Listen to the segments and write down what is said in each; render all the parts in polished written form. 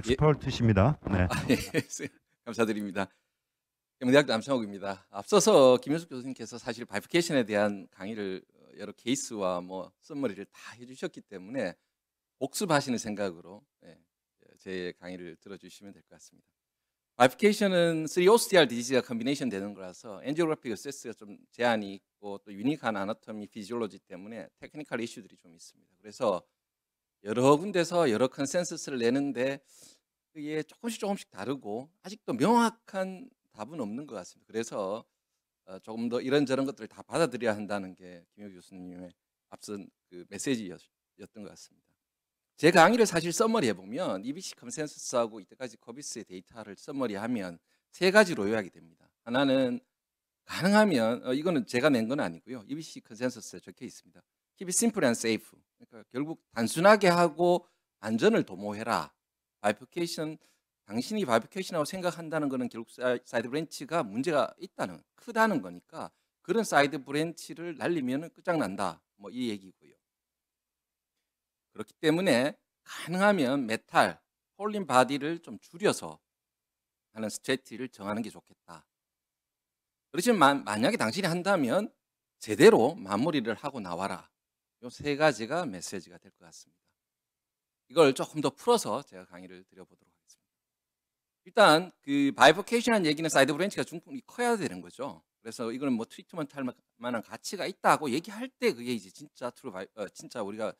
예. 엑스퍼트십니다. 네. 예. 감사드립니다. 경대학교 남창욱입니다. 앞서서 김현숙 교수님께서 사실 바이피케이션에 대한 강의를 여러 케이스와 뭐 서머리를 다 해 주셨기 때문에 복습하시는 생각으로 제 강의를 들어 주시면 될 것 같습니다. 바이피케이션은 3OCR 디지즈가 컨비네이션 되는 거라서 엔지오그래픽 어세스가 좀 제한이 있고 또 유니크한 아나토미 피지올로지 때문에 테크니컬 이슈들이 좀 있습니다. 그래서 여러 군데서 여러 컨센서스를 내는데 그게 조금씩 다르고 아직도 명확한 답은 없는 것 같습니다. 그래서 조금 더 이런저런 것들을 다 받아들여야 한다는 게 김효 교수님의 앞선 그 메시지였던 것 같습니다. 제 강의를 사실 서머리 해보면 EBC 컨센서스하고 이때까지 코비스의 데이터를 서머리하면 세 가지로 요약이 됩니다. 하나는 가능하면 이거는 제가 낸 건 아니고요. EBC 컨센서스에 적혀 있습니다. Keep it simple and safe. 그러니까 결국 단순하게 하고 안전을 도모해라. 바이피케이션 당신이 바이피케이션이라고 생각한다는 거는 결국 사이드 브랜치가 문제가 있다는 크다는 거니까 그런 사이드 브랜치를 날리면 끝장난다. 뭐 이 얘기고요. 그렇기 때문에 가능하면 메탈, 홀린 바디를 좀 줄여서 하는 스트래티를 정하는 게 좋겠다. 그렇지만 만약에 당신이 한다면 제대로 마무리를 하고 나와라. 이 세 가지가 메시지가 될 것 같습니다. 이걸 조금 더 풀어서 제가 강의를 드려보도록 하겠습니다. 일단 그 바이포케이션한 얘기는 사이드 브랜치가 충분히 커야 되는 거죠. 그래서 이거는 뭐 트리트먼트 할 만한 가치가 있다고 얘기할 때 그게 이제 진짜 진짜 우리가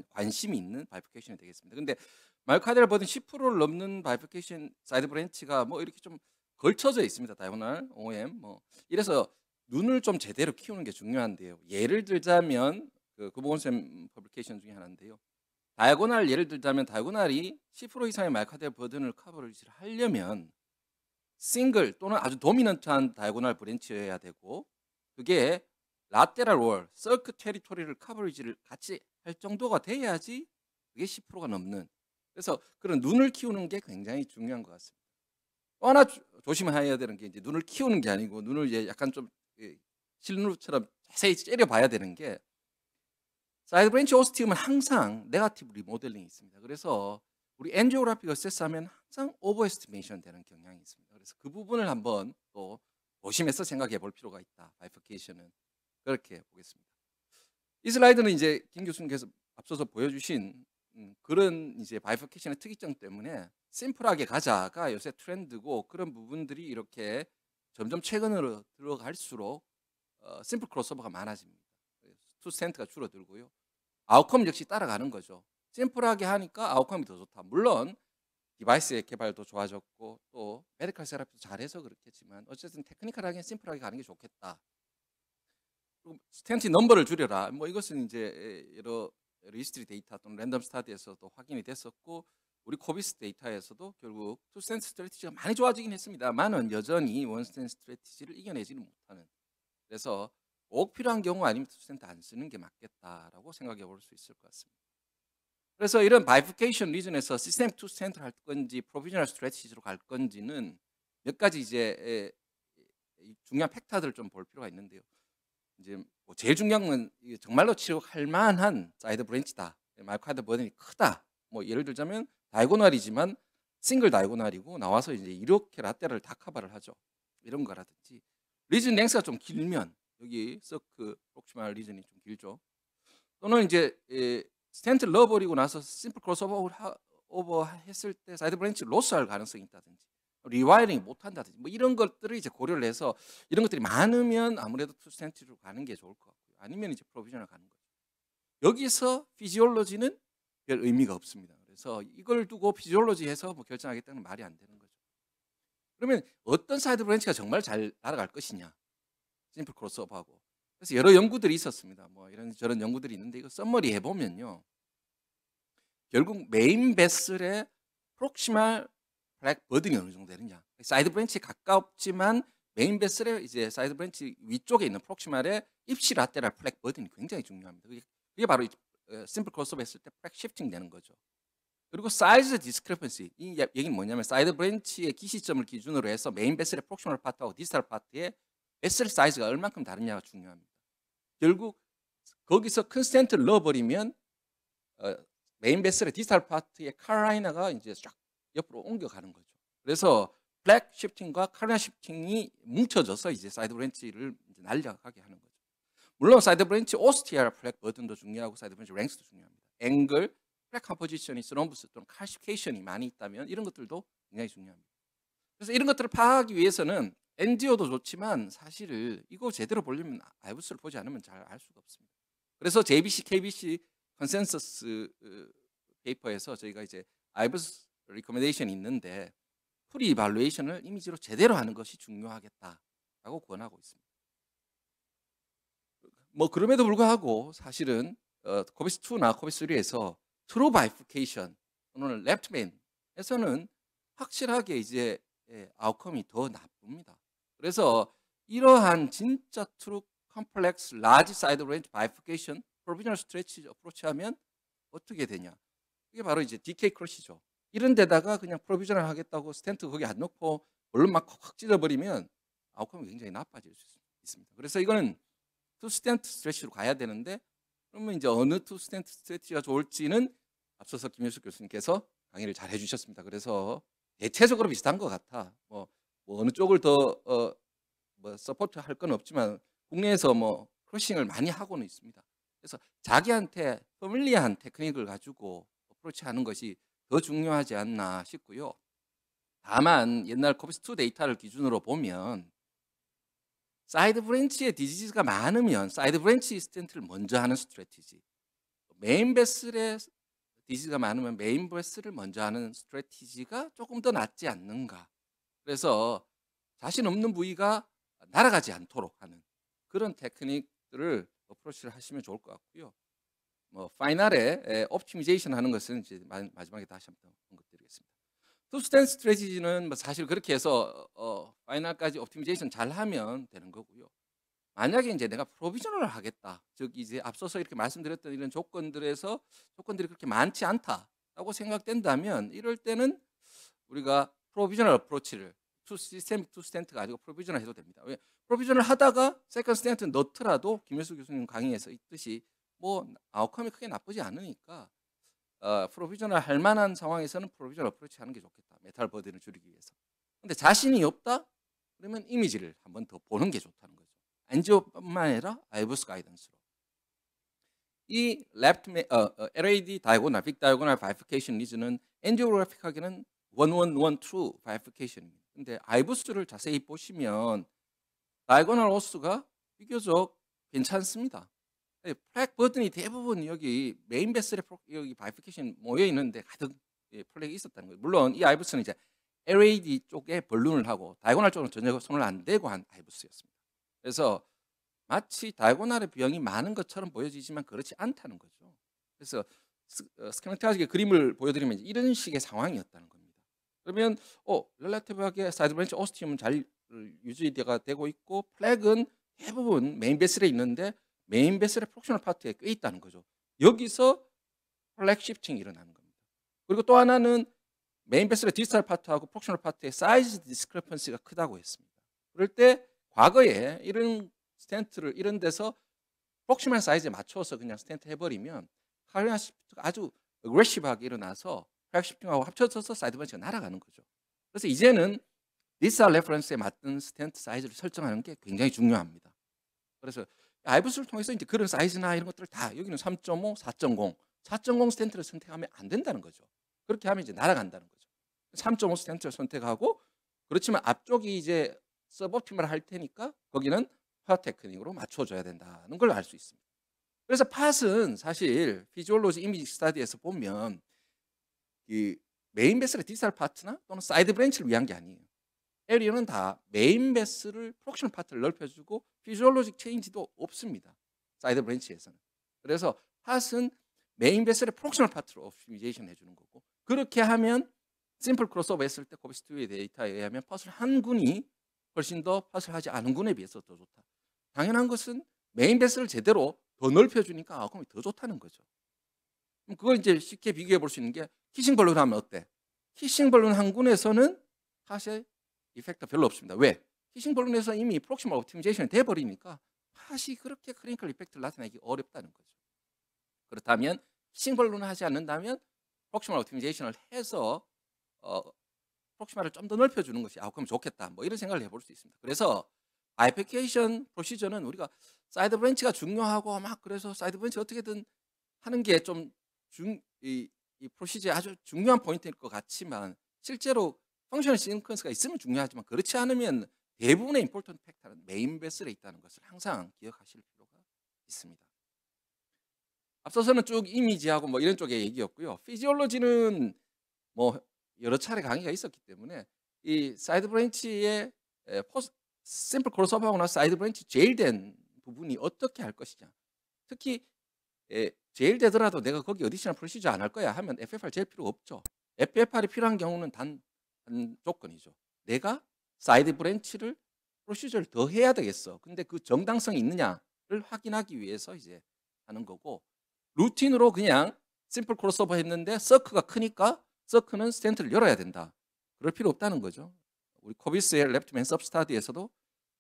관심이 있는 바이포케이션이 되겠습니다. 근데 마이오카디얼 버든 10%를 넘는 바이포케이션 사이드 브랜치가 뭐 이렇게 좀 걸쳐져 있습니다. 다이고널, OM 뭐 이래서 눈을 좀 제대로 키우는 게 중요한데요. 예를 들자면 그 구보건쌤 퍼블리케이션 중에 하나인데요. 다이고널 예를 들자면 다이고널이 10% 이상의 마이오카디얼 버든을 커버를 하려면 싱글 또는 아주 도미넌트한 다이고널 브랜치여야 되고 그게 라테럴 월, 서크 테리토리를 커버리지를 같이 할 정도가 돼야지 그게 10%가 넘는. 그래서 그런 눈을 키우는 게 굉장히 중요한 것 같습니다. 또 하나 조심해야 되는 게 이제 눈을 키우는 게 아니고 눈을 이제 약간 좀 실눈처럼 자세히 째려봐야 되는 게 사이드 브랜치 오스티움은 항상 네거티브 리모델링이 있습니다. 그래서 우리 엔지오그래픽 어세스하면 항상 오버에스티메이션 되는 경향이 있습니다. 그래서 그 부분을 한번 또 조심해서 생각해 볼 필요가 있다. 바이피케이션은 그렇게 보겠습니다. 이 슬라이드는 이제 김 교수님께서 앞서서 보여주신 그런 이제 바이피케이션의 특이점 때문에 심플하게 가자가 요새 트렌드고 그런 부분들이 이렇게 점점 최근으로 들어갈수록 심플 크로스오버가 많아집니다. 투 센트가 줄어들고요. 아웃컴 역시 따라가는 거죠. 심플하게 하니까 아웃컴이 더 좋다. 물론 디바이스의 개발도 좋아졌고 또 메디컬 세라피도 잘해서 그렇겠지만 어쨌든 테크니컬하게 심플하게 가는 게 좋겠다. 그리고 스텐트 넘버를 줄여라. 뭐 이것은 이제 여러 리스트리 데이터 또는 랜덤 스타디에서도 확인이 됐었고 우리 코비스 데이터에서도 결국 투 스탠트 스트래티지가 많이 좋아지긴 했습니다만은 여전히 원 스탠트 스트래티지를 이겨내지는 못하는. 그래서 꼭 필요한 경우 아니면 투 스탠트 안 쓰는 게 맞겠다라고 생각해 볼 수 있을 것 같습니다. 그래서 이런 바이피케이션 리전에서 시스템 투 스탠트를 할 건지 프로비저널 스트래티지로 갈 건지는 몇 가지 이제 중요한 팩터들을 좀 볼 필요가 있는데요. 이제 뭐 제일 중요한 건 정말로 치료할 만한 사이드 브랜치다. 마이오카이드 버든이 크다. 뭐 예를 들자면 다이고널이지만 싱글 다이고널이고 나와서 이제 이렇게 라테럴 다 커버를 하죠. 이런 거라든지 리전 랭스가 좀 길면 여기 서크 프록시말 리전이 좀 길죠. 또는 이제 스탠트 넣어버리고 나서 심플 크로스오버 했을 때 사이드 브랜치 로스할 가능성이 있다든지 리와이링 못한다든지 뭐 이런 것들을 이제 고려를 해서 이런 것들이 많으면 아무래도 투 스탠트로 가는 게 좋을 것 같고요. 아니면 이제 프로비저널 가는 거죠. 여기서 피지올로지는 별 의미가 없습니다. 그래서 이걸 두고 피지올로지 해서 뭐 결정하겠다는 말이 안 되는 거죠. 그러면 어떤 사이드 브랜치가 정말 잘 날아갈 것이냐? 심플 크로스오버하고. 그래서 여러 연구들이 있었습니다. 뭐 이런 저런 연구들이 있는데 이거 썸머리 해보면요. 결국 메인 베슬의 프록시말 플렉 버든이 어느 정도 되느냐. 사이드 브랜치에 가깝지만 메인 베슬의 이제 사이드 브랜치 위쪽에 있는 프록시말의 입시 라테랄 플렉 버든이 굉장히 중요합니다. 그게 바로 심플 크로스오버 했을 때 플렉 시프팅 되는 거죠. 그리고 사이즈 디스크레펀시 이 얘기는 뭐냐면 사이드 브랜치의 기시점을 기준으로 해서 메인 베슬의 프록시멀 파트하고 디스탈 파트의 베슬 사이즈가 얼만큼 다르냐가 중요합니다. 결국 거기서 큰 스탠트를 넣어버리면 메인 베슬의 디스탈 파트의 칼라이나가 이제 쫙 옆으로 옮겨가는 거죠. 그래서 플렉 시프팅과 카리나 시프팅이 뭉쳐져서 이제 사이드 브랜치를 이제 날려가게 하는 거죠. 물론 사이드 브랜치 오스티아 플렉 버튼도 중요하고 사이드 브랜치 랭스도 중요합니다. 앵글, 플렉 컴포지션이 스럼브스 또는 칼시피케이션이 많이 있다면 이런 것들도 굉장히 중요합니다. 그래서 이런 것들을 파악하기 위해서는 엔지오도 좋지만 사실 이거 제대로 보려면 아이브스를 보지 않으면 잘 알 수가 없습니다. 그래서 JBC, KBC 컨센서스 페이퍼에서 저희가 이제 아이브스 리커멘데이션이 있는데 프리 이발루에이션을 이미지로 제대로 하는 것이 중요하겠다라고 권하고 있습니다. 뭐 그럼에도 불구하고 사실은 코비스 2나 코비스 3에서 트루 바이피케이션 또는 랩트맨에서는 확실하게 이제 아웃컴이 더 나쁩니다. 그래서 이러한 진짜 트루 컴플렉스 라지 사이드 렌지 바이피케이션 프로비저널 스트레치 어프로치 하면 어떻게 되냐? 이게 바로 이제 DK 크러시죠. 이런 데다가 그냥 프로비저널 하겠다고 스텐트 거기 안 넣고 얼른 막 확 찢어버리면 아웃컴이 굉장히 나빠질 수 있습니다. 그래서 이거는 투 스텐트 스트레치로 가야 되는데 그러면 이제 어느 투 스텐트 스트레치가 좋을지는 앞서서 김효숙 교수님께서 강의를 잘 해주셨습니다. 그래서 대체적으로 비슷한 것 같아. 뭐 어느 쪽을 더 서포트 할 건 없지만 국내에서 뭐 크러싱을 많이 하고는 있습니다. 그래서 자기한테 패밀리한 테크닉을 가지고 어프로치하는 것이 더 중요하지 않나 싶고요. 다만 옛날 코비스 2 데이터를 기준으로 보면 사이드 브랜치에 디지즈가 많으면 사이드 브랜치 스텐트를 먼저 하는 스트래티지, 메인 베슬에 디지즈가 많으면 메인 베슬을 먼저 하는 스트래티지가 조금 더 낫지 않는가. 그래서 자신 없는 부위가 날아가지 않도록 하는 그런 테크닉들을 어프로치를 하시면 좋을 것 같고요. 뭐 파이널에 옵티미제이션 하는 것은 이제 마지막에 다시 한번 언급드리겠습니다. 투 스탠스 스트래티지는 뭐 사실 그렇게 해서 파이널까지 옵티미제이션 잘 하면 되는 거고요. 만약에 이제 내가 프로비저널을 하겠다, 즉 이제 앞서서 이렇게 말씀드렸던 이런 조건들에서 조건들이 그렇게 많지 않다라고 생각된다면 이럴 때는 우리가 프로비저널 어프로치를 시스템 투 스탠트 가지고 프로비저널 해도 됩니다. 왜? 프로비저널 하다가 세컨 스탠트 넣더라도 김효수 교수님 강의에서 있듯이 뭐 아웃컴이 크게 나쁘지 않으니까 프로비저널 할 만한 상황에서는 프로비저널 어프로치 하는 게 좋겠다. 메탈 버든을 줄이기 위해서. 근데 자신이 없다? 그러면 이미지를 한번 더 보는 게 좋다는 거죠. 엔지오뿐만 아니라 아이브스 가이던스로. 이 LAD 다이고널, 빅 다이고널 바이피케이션 리즈는 엔지오그래픽하기는 1112 바이피케이션입니다. 근데 아이브스를 자세히 보시면 다이고널 오스가 비교적 괜찮습니다. 플렉 버튼이 대부분 여기 메인 베슬에 여기 바이피케이션 모여 있는데 가득 플렉이 있었다는 거예요. 물론 이 아이브스는 이제 LAD 쪽에 벌룬을 하고 다이고널 쪽은 전혀 손을 안 대고 한 아이브스였습니다. 그래서 마치 다이고널의 비용이 많은 것처럼 보여지지만 그렇지 않다는 거죠. 그래서 스케마틱하게 그림을 보여드리면 이런 식의 상황이었다는 겁니다. 그러면 렐라티브하게 사이드 브랜치 오스티움은 잘 유지가 되고 있고 플렉은 대부분 메인 베슬에 있는데 메인 베슬의 프록셔널 파트에 꽤 있다는 거죠. 여기서 플렉 시프팅이 일어나는 겁니다. 그리고 또 하나는 메인 베슬의 디스탈 파트하고 프록셔널 파트의 사이즈 디스크레펀시가 크다고 했습니다. 그럴 때 과거에 이런 스텐트를 이런 데서 프록시멀 사이즈에 맞춰서 그냥 스텐트 해버리면 카리나 시프트가 아주 어그레시브하게 일어나서 플렉 시프팅하고 합쳐져서 사이드 브랜치가 날아가는 거죠. 그래서 이제는 디스탈 레퍼런스에 맞는 스텐트 사이즈를 설정하는 게 굉장히 중요합니다. 그래서 아이브스를 통해서 이제 그런 사이즈나 이런 것들을 다 여기는 3.5, 4.0, 4.0 스텐트를 선택하면 안 된다는 거죠. 그렇게 하면 이제 날아간다는 거죠. 3.5 스텐트를 선택하고 그렇지만 앞쪽이 이제 서브옵티멀을 할 테니까 거기는 파 테크닉으로 맞춰줘야 된다는 걸 알 수 있습니다. 그래서 팟은 사실 피지올로지 이미지 스타디에서 보면 이 메인 베슬의 디지털 파트나 또는 사이드 브랜치를 위한 게 아니에요. 에리어는 다 메인 베스를 프록셔널 파트를 넓혀주고 피지올로직 체인지도 없습니다. 사이드 브랜치에서는. 그래서 팟은 메인 베슬의 프록셔널 파트로 옵티미제이션 해주는 거고 그렇게 하면 심플 크로스오버 했을 때 코비스 2의 데이터에 의하면 퍼즐 한 군이 훨씬 더 퍼즐 하지 않은 군에 비해서 더 좋다. 당연한 것은 메인 베스를 제대로 더 넓혀주니까 아웃컴이 더 좋다는 거죠. 그럼 그걸 이제 쉽게 비교해 볼 수 있는 게 키싱 벌룬 하면 어때? 키싱 벌룬 한 군에서는 팟의 이펙트가 별로 없습니다. 왜? 키싱 벌룬에서 이미 프록시멀 옵티미제이션이 돼버리니까 팟이 그렇게 클리니컬 이펙트를 나타내기 어렵다는 거죠. 그렇다면 키싱 벌룬을 하지 않는다면 프록시멀 옵티미제이션을 해서 어 프록시마를 좀 더 넓혀주는 것이 그럼 좋겠다. 뭐 이런 생각을 해볼 수 있습니다. 그래서 바이피케이션 프로시저는 우리가 사이드 브랜치가 중요하고 막 그래서 사이드 브랜치 어떻게든 하는 게 좀 이 프로시저의 아주 중요한 포인트일 것 같지만 실제로 펑셔널 시퀀스가 있으면 중요하지만 그렇지 않으면 대부분의 임포턴트 팩터는 메인 베슬에 있다는 것을 항상 기억하실 필요가 있습니다. 앞서서는 쭉 이미지하고 뭐 이런 쪽의 얘기였고요. 피지올로지는 뭐 여러 차례 강의가 있었기 때문에 이 사이드 브랜치의 심플 크로스오버하고 나서 사이드 브랜치 제일된 부분이 어떻게 할 것이냐. 특히 제일 되더라도 내가 거기 어디셔널 프로시저 안 할 거야 하면 FFR 제일 필요 없죠. FFR이 필요한 경우는 단 한 조건이죠. 내가 사이드 브랜치를 프로시저를 더 해야 되겠어. 근데 그 정당성이 있느냐를 확인하기 위해서 이제 하는 거고 루틴으로 그냥 심플 크로스오버 했는데 서크가 크니까 서크는 스텐트를 열어야 된다. 그럴 필요 없다는 거죠. 우리 코비스의 레프트맨 서브스타디에서도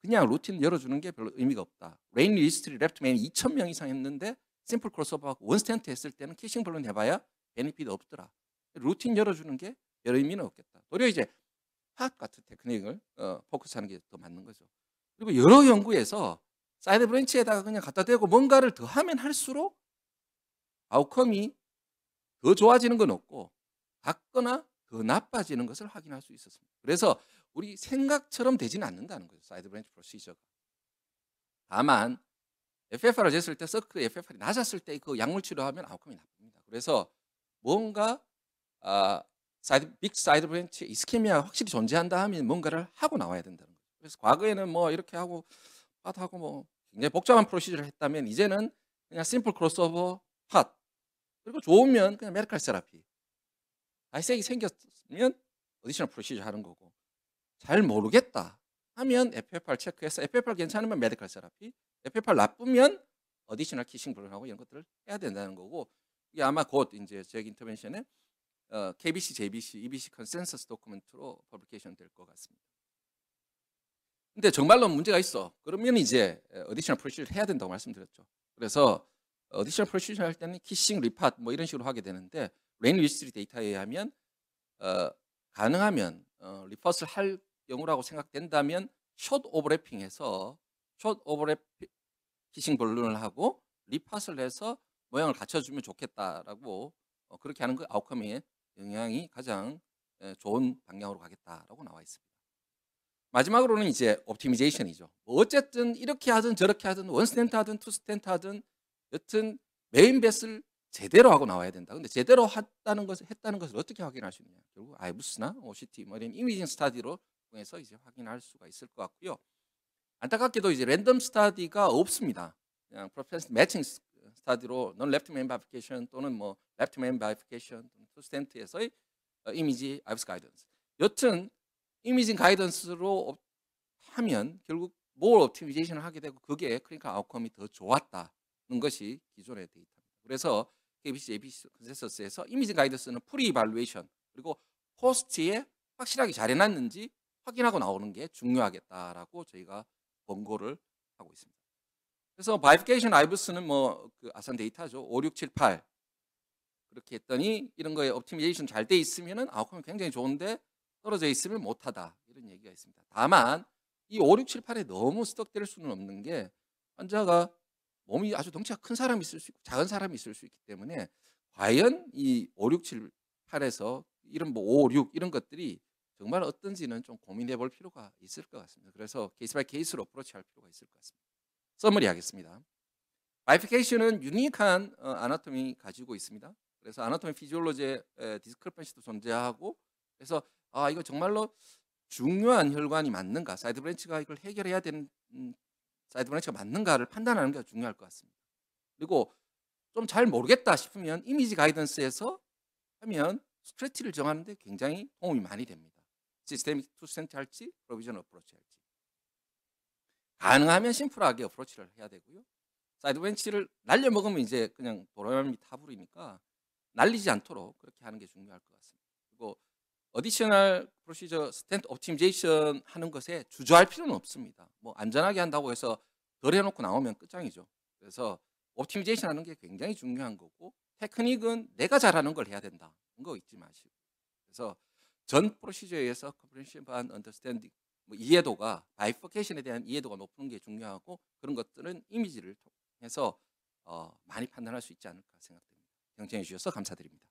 그냥 루틴 열어주는 게 별로 의미가 없다. 레인 리스트리 레프트맨이 2,000명 이상 했는데 심플 크로스오버하고 원 스텐트 했을 때는 키싱 블론 해봐야 베니핏 없더라. 루틴 열어주는 게 별 의미는 없겠다. 도리어 이제 팟 같은 테크닉을 포커스하는 게 더 맞는 거죠. 그리고 여러 연구에서 사이드 브랜치에다가 그냥 갖다 대고 뭔가를 더 하면 할수록 아웃컴이 더 좋아지는 건 없고 같거나 더 나빠지는 것을 확인할 수 있었습니다. 그래서 우리 생각처럼 되지는 않는다는 거죠. 사이드 브랜치 프로시저가. 다만 FFR을 쟀을 때 서클의 FFR이 낮았을 때 그 약물 치료하면 아웃컴이 나쁩니다. 그래서 뭔가 빅 사이드 브랜치 이스케미아가 확실히 존재한다 하면 뭔가를 하고 나와야 된다는 거죠. 그래서 과거에는 뭐 이렇게 하고 팟하고 뭐 굉장히 복잡한 프로시저를 했다면 이제는 그냥 심플 크로스오버 팟 그리고 좋으면 그냥 메디컬 세라피 발색이 생겼으면 어디셔널 프로시저 하는 거고 잘 모르겠다 하면 FFR 체크해서 FFR 괜찮으면 메디컬 세라피 FFR 나쁘면 어디셔널 키싱 블론하고 이런 것들을 해야 된다는 거고 이게 아마 곧 이제 제 인터벤션에 KBC, JBC, EBC 컨센서스 도큐멘트로 퍼블리케이션 될 것 같습니다. 근데 정말로 문제가 있어. 그러면 이제 어디셔널 프로시저를 해야 된다고 말씀드렸죠. 그래서 어디셔널 프로시저 할 때는 키싱, 리팟 뭐 이런 식으로 하게 되는데 레인 리스트리 데이터에 의하면 가능하면 리팟을 할 경우라고 생각된다면 숏 오버래핑해서 숏 오버랩 키싱 볼룬을 하고 리팟을 해서 모양을 갖춰주면 좋겠다라고 그렇게 하는 그 아웃컴의 영향이 가장 좋은 방향으로 가겠다라고 나와 있습니다. 마지막으로는 이제 옵티미제이션이죠. 뭐 어쨌든 이렇게 하든 저렇게 하든 원 스탠트 하든 투 스탠트 하든 여튼 메인 뱃을 제대로 하고 나와야 된다. 근데 제대로 했다는 것을 어떻게 확인할 수 있느냐? 결국 아이부스나 OCT 뭐 이런 이미징 스타디로 통해서 이제 확인할 수가 있을 것 같고요. 안타깝게도 이제 랜덤 스타디가 없습니다. 그냥 프로펜스 매칭 스타디로 non left main bifurcation 또는 뭐 left main bifurcation 투 스탠트에서의 이미지 아이부스 가이던스. 여튼 이미징 가이던스로 하면 결국 뭘 옵티미제이션을 하게 되고 그게 클리니컬 아웃컴이 더 좋았다는 것이 기존의 데이터입니다. 그래서 KBC, JBC 컨센서스에서 이미징 가이던스는 프리 이발루에이션 그리고 포스트에 확실하게 잘 해놨는지 확인하고 나오는 게 중요하겠다라고 저희가 권고를 하고 있습니다. 그래서 바이피케이션 아이부스는 뭐 그 아산 데이터죠. 5, 6, 7, 8 그렇게 했더니 이런 거에 옵티미제이션 잘 돼 있으면은 아웃컴이 굉장히 좋은데 떨어져 있으면 못하다 이런 얘기가 있습니다. 다만 이 5, 6, 7, 8에 너무 스톡될 수는 없는 게 환자가 몸이 아주 덩치가 큰 사람이 있을 수 있고 작은 사람이 있을 수 있기 때문에 과연 이 5, 6, 7, 8에서 이런 뭐 5, 6 이런 것들이 정말 어떤지는 좀 고민해 볼 필요가 있을 것 같습니다. 그래서 케이스 바이 케이스로 어프로치할 필요가 있을 것 같습니다. 서머리 하겠습니다. 바이피케이션은 유니크한 아나토미 가지고 있습니다. 그래서 아나토미 피지올로지의 디스크리펀시도 존재하고 그래서 이거 정말로 중요한 혈관이 맞는가 사이드 브랜치가 이걸 해결해야 되는 사이드 브랜치가 맞는가를 판단하는 게 중요할 것 같습니다. 그리고 좀 잘 모르겠다 싶으면 이미지 가이던스에서 하면 스트레티를 정하는데 굉장히 도움이 많이 됩니다. 시스테믹 투 스탠트 할지 프로비전 어프로치 할지 가능하면 심플하게 어프로치를 해야 되고요. 사이드 브랜치를 날려먹으면 이제 그냥 도라미 타불이니까 날리지 않도록 그렇게 하는 게 중요할 것 같습니다. 그리고 어디셔널 프로시저 스탠트 옵티미제이션 하는 것에 주저할 필요는 없습니다. 뭐 안전하게 한다고 해서 덜 해놓고 나오면 끝장이죠. 그래서 옵티미제이션 하는 게 굉장히 중요한 거고 테크닉은 내가 잘하는 걸 해야 된다는 거 잊지 마시고 그래서 전 프로시저에 의해서 comprehensive understanding 뭐 이해도가 바이퍼케이션에 대한 이해도가 높은 게 중요하고 그런 것들은 이미지를 통해서 많이 판단할 수 있지 않을까 생각됩니다. 경청해 주셔서 감사드립니다.